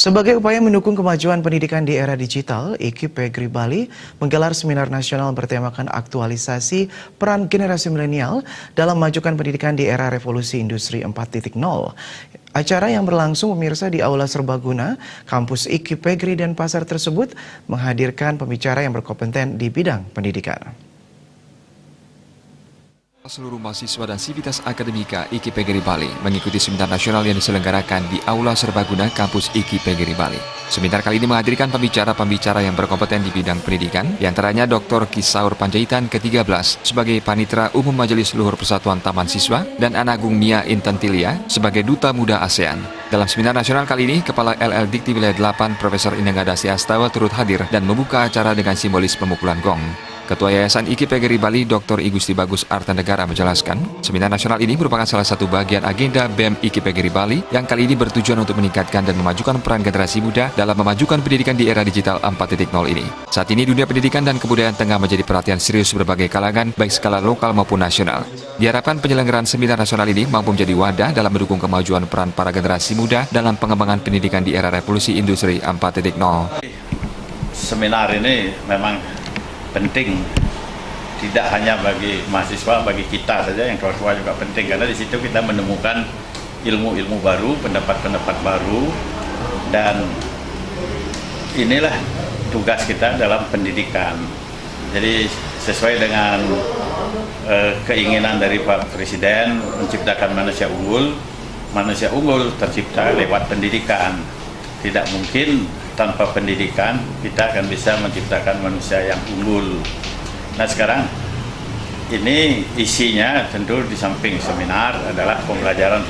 Sebagai upaya mendukung kemajuan pendidikan di era digital, IKIP Pegri Bali menggelar seminar nasional bertemakan aktualisasi peran generasi milenial dalam memajukan pendidikan di era revolusi industri 4.0. Acara yang berlangsung pemirsa di Aula Serbaguna, kampus IKIP Pegri dan Pasar tersebut menghadirkan pembicara yang berkompeten di bidang pendidikan. Seluruh mahasiswa dan sivitas akademika IKIP Pegri Bali mengikuti seminar nasional yang diselenggarakan di Aula Serbaguna kampus IKIP Pegri Bali. Seminar kali ini menghadirkan pembicara-pembicara yang berkompeten di bidang pendidikan, diantaranya Dr. Kisaur Panjaitan ke-13 sebagai Panitera Umum Majelis Luhur Persatuan Taman Siswa dan Anagung Mia Intantilia sebagai Duta Muda ASEAN. Dalam seminar nasional kali ini, Kepala LL Dikti Wilayah 8 Profesor Inengada Siastawa turut hadir dan membuka acara dengan simbolis pemukulan gong. Ketua Yayasan IKIP Pegri Bali, Dr. I Gusti Bagus Artanegara menjelaskan, seminar nasional ini merupakan salah satu bagian agenda BEM IKIP Pegri Bali yang kali ini bertujuan untuk meningkatkan dan memajukan peran generasi muda dalam memajukan pendidikan di era digital 4.0 ini. Saat ini dunia pendidikan dan kebudayaan tengah menjadi perhatian serius berbagai kalangan, baik skala lokal maupun nasional. Diharapkan penyelenggaraan seminar nasional ini mampu menjadi wadah dalam mendukung kemajuan peran para generasi muda dalam pengembangan pendidikan di era revolusi industri 4.0. Seminar ini memang penting, tidak hanya bagi mahasiswa, bagi kita saja yang tua-tua juga penting, karena di situ kita menemukan ilmu-ilmu baru, pendapat-pendapat baru, dan inilah tugas kita dalam pendidikan. Jadi sesuai dengan keinginan dari Pak Presiden menciptakan manusia unggul tercipta lewat pendidikan. Tidak mungkin tanpa pendidikan kita akan bisa menciptakan manusia yang unggul. Nah sekarang ini isinya tentu di samping seminar adalah pembelajaran,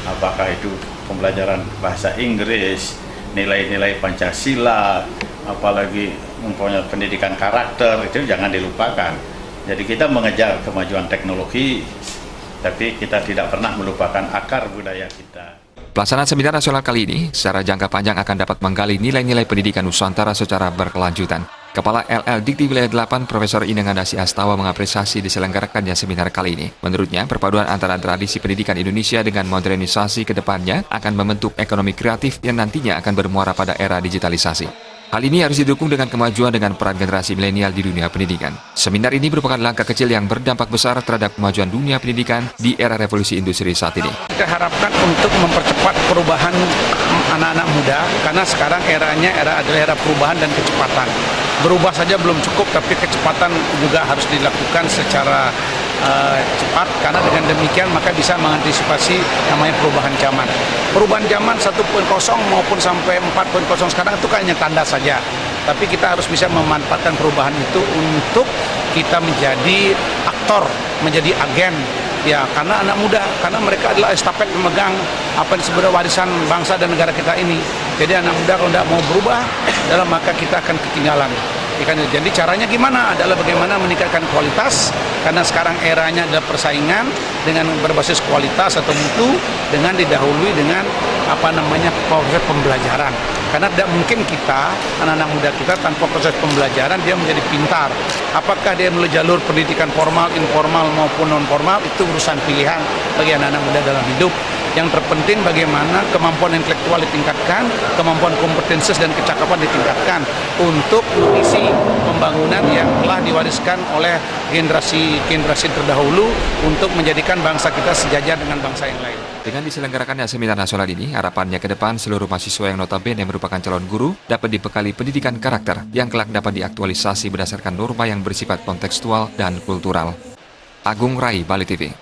apakah itu pembelajaran bahasa Inggris, nilai-nilai Pancasila, apalagi mempunyai pendidikan karakter, itu jangan dilupakan. Jadi kita mengejar kemajuan teknologi, tapi kita tidak pernah melupakan akar budaya kita. Pelaksanaan seminar nasional kali ini secara jangka panjang akan dapat menggali nilai-nilai pendidikan Nusantara secara berkelanjutan. Kepala LL Dikti Wilayah 8 Profesor Inengada Siastawa mengapresiasi diselenggarakannya seminar kali ini. Menurutnya, perpaduan antara tradisi pendidikan Indonesia dengan modernisasi ke depannya akan membentuk ekonomi kreatif yang nantinya akan bermuara pada era digitalisasi. Hal ini harus didukung dengan kemajuan dengan peran generasi milenial di dunia pendidikan. Seminar ini merupakan langkah kecil yang berdampak besar terhadap kemajuan dunia pendidikan di era revolusi industri saat ini. Kita harapkan untuk mempercepat perubahan anak-anak muda, karena sekarang eranya adalah era perubahan dan kecepatan. Berubah saja belum cukup, tapi kecepatan juga harus dilakukan secara cepat, karena dengan demikian maka bisa mengantisipasi namanya perubahan zaman. Perubahan zaman 1.0 maupun sampai 4.0 sekarang itu hanya tanda saja. Tapi kita harus bisa memanfaatkan perubahan itu untuk kita menjadi aktor, menjadi agen. Ya, karena anak muda, karena mereka adalah estafet pemegang apa yang disebut warisan bangsa dan negara kita ini. Jadi anak muda kalau tidak mau berubah, dalam maka kita akan ketinggalan. Jadi caranya gimana? Adalah bagaimana meningkatkan kualitas, karena sekarang eranya adalah persaingan dengan berbasis kualitas atau mutu, dengan didahului dengan proses pembelajaran. Karena tidak mungkin kita, anak-anak muda kita tanpa proses pembelajaran dia menjadi pintar. Apakah dia melalui jalur pendidikan formal, informal maupun non formal, itu urusan pilihan bagi anak-anak muda dalam hidup. Yang terpenting bagaimana kemampuan intelektual ditingkatkan, kemampuan kompetensius dan kecakapan ditingkatkan untuk mengisi pembangunan yang telah diwariskan oleh generasi terdahulu untuk menjadikan bangsa kita sejajar dengan bangsa yang lain. Dengan diselenggarakannya seminar nasional ini, harapannya ke depan seluruh mahasiswa yang notabene merupakan calon guru dapat dibekali pendidikan karakter yang kelak dapat diaktualisasi berdasarkan norma yang bersifat kontekstual dan kultural. Agung Rai, Bali TV.